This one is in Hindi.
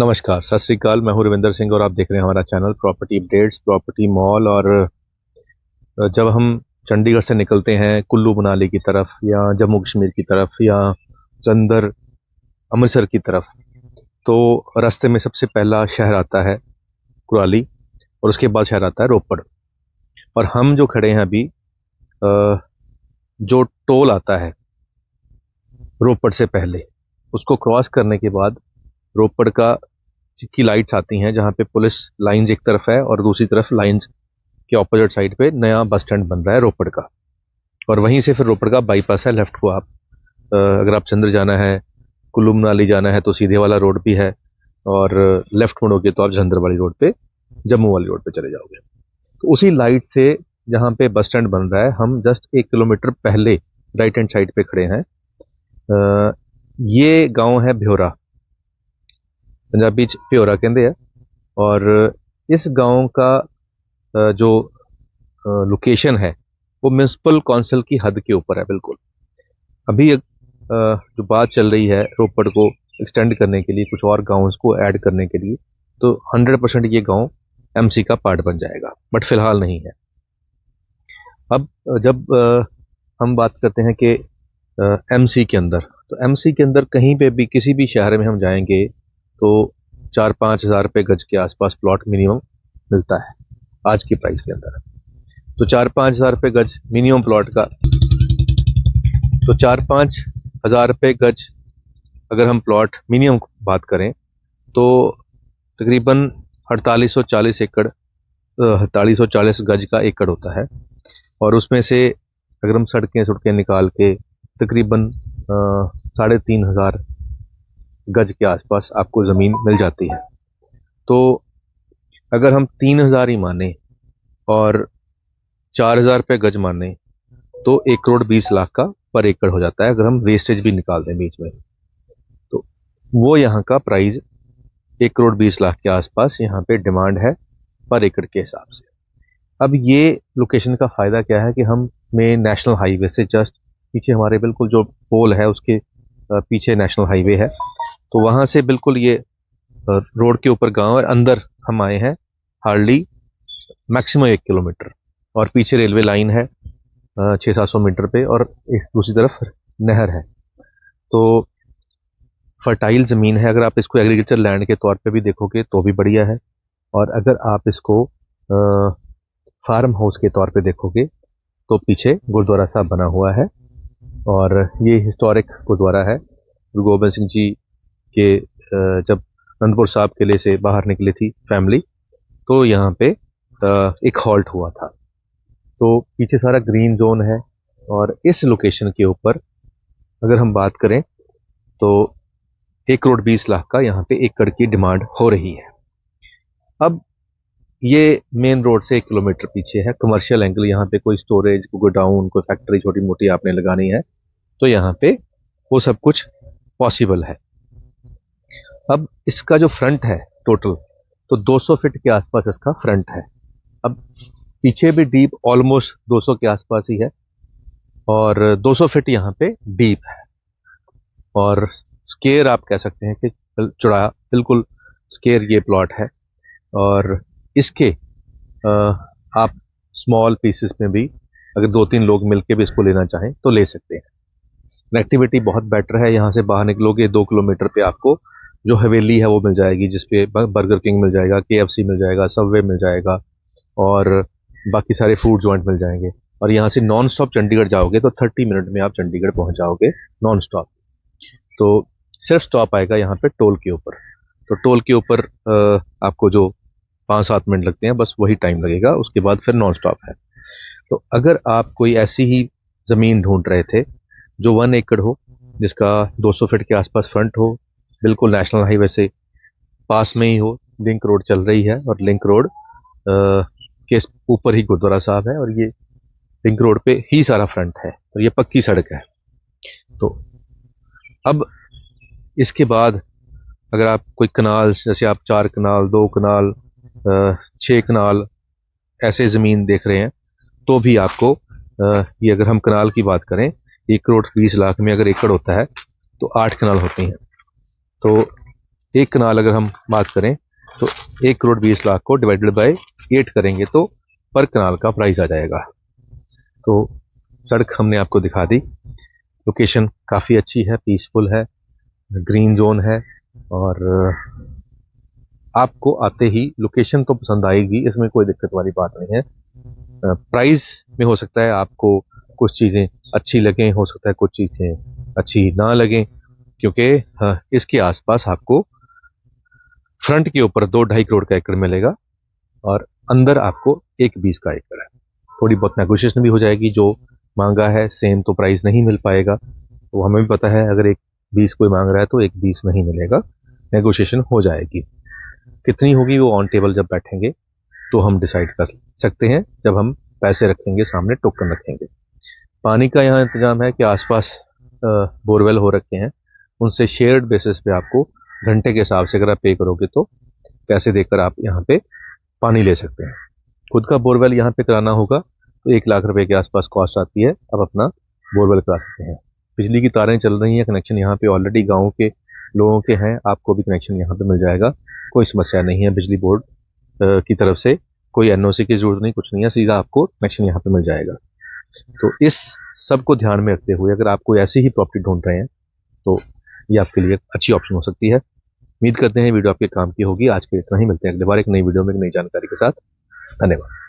नमस्कार, सत श्री अकाल। मैं हूं रविंदर सिंह और आप देख रहे हैं हमारा channel property updates, property mall. और जब हम चंडीगढ़ से निकलते हैं कुल्लू मनाली की तरफ या जम्मू कश्मीर की तरफ या जलंधर अमृतसर की तरफ, तो रास्ते में सबसे पहला शहर आता है कुराली और उसके बाद शहर आता है रोपड़। और हम जो खड़े हैं अभी, अ, जो टोल आता है रोपड़ से पहले, उसको क्रॉस करने के बाद रोपड़ का की लाइट्स आती हैं, जहाँ पे पुलिस लाइंस एक तरफ है और दूसरी तरफ लाइंस के ऑपोजिट साइड पे नया बस स्टैंड बन रहा है रोपड़ का। और वहीं से फिर रोपड़ का बाईपास है। लेफ्ट को आप अगर आप चंद्र जाना है, कुल्लू मनाली जाना है तो सीधे वाला रोड भी है, और लेफ्ट मुड़ोगे तो आप जलंधर वाली रोड पे, जम्मू वाली रोड पे चले जाओगे। तो उसी लाइट से जहाँ पे बस स्टैंड बन रहा है, हम जस्ट 1 किलोमीटर पहले राइट हैंड साइड पे खड़े हैं। ये गांव है भ्योरा, पंजाबी च भ्योरा कहते हैं। और इस गांव का जो लोकेशन है वो म्यूनसिपल काउंसिल की हद के ऊपर है बिल्कुल। अभी जो बात चल रही है रोपड़ को एक्सटेंड करने के लिए, कुछ और गांवों को ऐड करने के लिए, तो 100% ये गांव एमसी का पार्ट बन जाएगा, बट फिलहाल नहीं है। अब जब हम बात करते हैं कि एमसी के अंदर, तो एमसी के अंदर कहीं पे भी किसी भी शहर में हम जाएंगे तो 4-5 हज़ार रुपये गज के आसपास प्लॉट मिनिमम मिलता है आज की प्राइस के अंदर। तो 4-5 हज़ार रुपये गज मिनिमम प्लॉट का, तो 4-5 हज़ार रुपये गज अगर हम प्लॉट मिनिमम बात करें तो तकरीबन 4840 एकड़, 4840 गज का एकड़ होता है। और उसमें से अगर हम सड़कें सड़कें निकाल के तकरीबन 3500 गज के आसपास आपको ज़मीन मिल जाती है। तो अगर हम 3000 ही माने और 4000 रुपये गज माने तो 1 करोड़ 20 लाख का पर एकड़ हो जाता है, अगर हम वेस्टेज भी निकाल दें बीच में। तो वो यहाँ का प्राइस 1 करोड़ 20 लाख के आसपास यहाँ पे डिमांड है पर एकड़ के हिसाब से। अब ये लोकेशन का फ़ायदा क्या है कि हम में नेशनल हाईवे से जस्ट पीछे, हमारे बिल्कुल जो पोल है उसके पीछे नेशनल हाईवे है। तो वहाँ से बिल्कुल ये रोड के ऊपर गांव है, अंदर हम आए हैं हार्डली मैक्सिमम 1 किलोमीटर। और पीछे रेलवे लाइन है 600-700 मीटर पे, और इस दूसरी तरफ नहर है। तो फर्टाइल ज़मीन है। अगर आप इसको एग्रीकल्चर लैंड के तौर पे भी देखोगे तो भी बढ़िया है, और अगर आप इसको फार्म हाउस के तौर पे देखोगे तो पीछे गुरुद्वारा साहब बना हुआ है। और ये हिस्टोरिक गुरुद्वारा है। गुरु गोबिंद सिंह जी के जब अनंदपुर साहब किले से बाहर निकली थी फैमिली, तो यहाँ पे एक हॉल्ट हुआ था। तो पीछे सारा ग्रीन जोन है। और इस लोकेशन के ऊपर अगर हम बात करें तो 1 करोड़ 20 लाख का यहाँ पे एकड़ की डिमांड हो रही है। अब ये मेन रोड से 1 किलोमीटर पीछे है कमर्शियल एंगल। यहाँ पे कोई स्टोरेज, कोई गोडाउन, कोई फैक्ट्री छोटी मोटी आपने लगानी है तो यहाँ पे वो सब कुछ पॉसिबल है। अब इसका जो फ्रंट है टोटल, तो 200 फीट के आसपास इसका फ्रंट है। अब पीछे भी डीप ऑलमोस्ट 200 के आसपास ही है, और 200 फीट यहाँ पे डीप है। और स्केयर आप कह सकते हैं कि चौड़ा, बिल्कुल स्केयर ये प्लॉट है। और इसके आप स्मॉल पीसेस में भी अगर 2-3 लोग मिलके भी इसको लेना चाहें तो ले सकते हैं। कनेक्टिविटी बहुत बेटर है। यहाँ से बाहर निकलोगे 2 किलोमीटर पे आपको जो हवेली है वो मिल जाएगी, जिसपे बर्गर किंग मिल जाएगा, KFC मिल जाएगा, सबवे मिल जाएगा, और बाकी सारे फूड जॉइंट मिल जाएंगे। और यहाँ से नॉन स्टॉप चंडीगढ़ जाओगे तो 30 मिनट में आप चंडीगढ़ पहुँच जाओगे नॉन स्टॉप। तो सिर्फ स्टॉप आएगा यहाँ पे टोल के ऊपर। तो टोल के ऊपर आपको जो 5-7 मिनट लगते हैं बस वही टाइम लगेगा, उसके बाद फिर नॉन स्टॉप है। तो अगर आप कोई ऐसी ही ज़मीन ढूंढ रहे थे जो 1 एकड़ हो, जिसका 200 फीट के आसपास फ्रंट हो, बिल्कुल नेशनल हाईवे से पास में ही हो, लिंक रोड चल रही है, और लिंक रोड के ऊपर ही गुरुद्वारा साहब है, और ये लिंक रोड पे ही सारा फ्रंट है, और ये पक्की सड़क है। तो अब इसके बाद अगर आप कोई कनाल, जैसे आप 4 कनाल, 2 कनाल, 6 कनाल ऐसे ज़मीन देख रहे हैं, तो भी आपको ये अगर हम कनाल की बात करें, 1 करोड़ 20 लाख में अगर एकड़ होता है तो 8 कनाल होते हैं। तो एक कनाल अगर हम बात करें तो 1,20,00,000 को डिवाइडेड बाय 8 करेंगे तो पर कनाल का प्राइस आ जाएगा। तो सड़क हमने आपको दिखा दी, लोकेशन काफ़ी अच्छी है, पीसफुल है, ग्रीन जोन है और आपको आते ही लोकेशन तो पसंद आएगी, इसमें कोई दिक्कत वाली बात नहीं है। प्राइस में हो सकता है आपको कुछ चीज़ें अच्छी लगें, हो सकता है कुछ चीज़ें अच्छी ना लगें, क्योंकि इसके आसपास आपको फ्रंट के ऊपर 2-2.5 करोड़ का एकड़ मिलेगा और अंदर आपको 1,20 का एकड़ है। थोड़ी बहुत नेगोशिएशन भी हो जाएगी, जो मांगा है सेम तो प्राइस नहीं मिल पाएगा, तो हमें भी पता है अगर 1,20 कोई मांग रहा है तो 1,20 नहीं मिलेगा, नेगोशिएशन हो जाएगी। कितनी होगी वो ऑन टेबल जब बैठेंगे तो हम डिसाइड कर सकते हैं, जब हम पैसे रखेंगे सामने, टोकन रखेंगे। पानी का यहाँ इंतजाम है कि आसपास बोरवेल हो रखे हैं, उनसे शेयर्ड बेसिस पे आपको घंटे के हिसाब से अगर आप पे करोगे तो पैसे देकर आप यहाँ पे पानी ले सकते हैं। खुद का बोरवेल यहाँ पे कराना होगा तो 1 लाख रुपए के आसपास कॉस्ट आती है, आप अपना बोरवेल करा सकते हैं। बिजली की तारें चल रही हैं, कनेक्शन यहाँ पे ऑलरेडी गाँव के लोगों के हैं, आपको भी कनेक्शन यहाँ पे मिल जाएगा, कोई समस्या नहीं है। बिजली बोर्ड की तरफ से कोई एनओसी की जरूरत नहीं, कुछ नहीं है, सीधा आपको कनेक्शन यहाँ पे मिल जाएगा। तो इस सब को ध्यान में रखते हुए अगर आप कोई ऐसी ही प्रॉपर्टी ढूंढ रहे हैं तो ये आपके लिए अच्छी ऑप्शन हो सकती है। उम्मीद करते हैं वीडियो आपके काम की होगी। आज के लिए इतना ही, मिलते हैं अगली बार एक नई वीडियो में एक नई जानकारी के साथ। धन्यवाद।